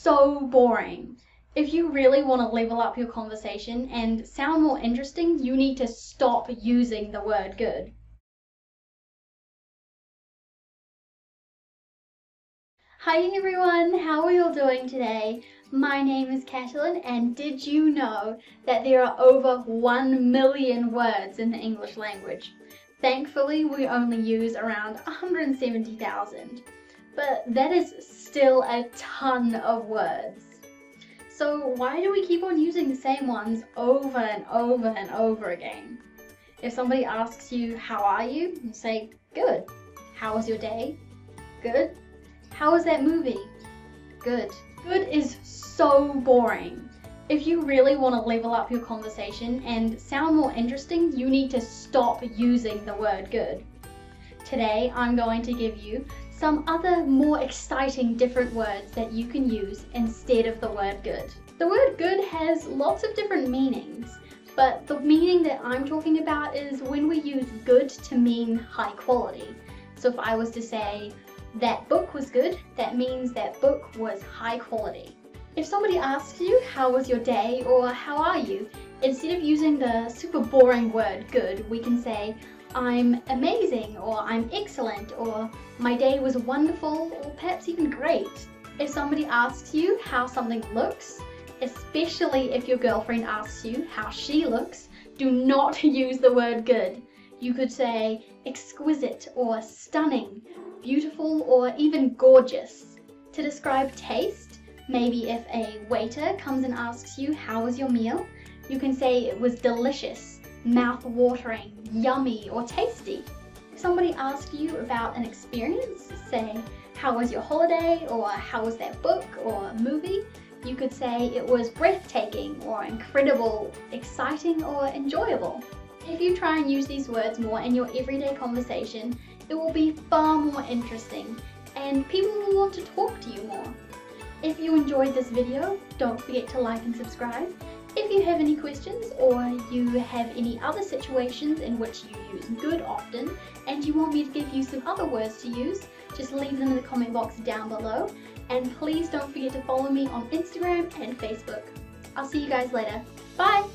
so boring. If you really want to level up your conversation and sound more interesting, you need to stop using the word good. Hi everyone, how are you all doing today? My name is Catalin, and did you know that there are over 1 million words in the English language? Thankfully, we only use around 170,000, but that is still a ton of words. So why do we keep on using the same ones over and over and over again? If somebody asks you, how are you? You say, good. How was your day? Good. How was that movie? Good. Good is so boring. If you really want to level up your conversation and sound more interesting, you need to stop using the word good. Today, I'm going to give you some other more exciting different words that you can use instead of the word good. The word good has lots of different meanings, but the meaning that I'm talking about is when we use good to mean high quality. So if I was to say, that book was good, that means that book was high quality. If somebody asks you, how was your day, or how are you, instead of using the super boring word good, we can say, I'm amazing, or I'm excellent, or my day was wonderful, or perhaps even great. If somebody asks you how something looks, especially if your girlfriend asks you how she looks, do not use the word good. You could say exquisite or stunning, beautiful or even gorgeous. To describe taste, maybe if a waiter comes and asks you how was your meal, you can say it was delicious, mouth-watering, yummy or tasty. If somebody asks you about an experience, say how was your holiday or how was that book or movie, you could say it was breathtaking or incredible, exciting or enjoyable. If you try and use these words more in your everyday conversation, it will be far more interesting and people will want to talk to you more. If you enjoyed this video, don't forget to like and subscribe. If you have any questions or you have any other situations in which you use good often and you want me to give you some other words to use, just leave them in the comment box down below. And please don't forget to follow me on Instagram and Facebook. I'll see you guys later. Bye!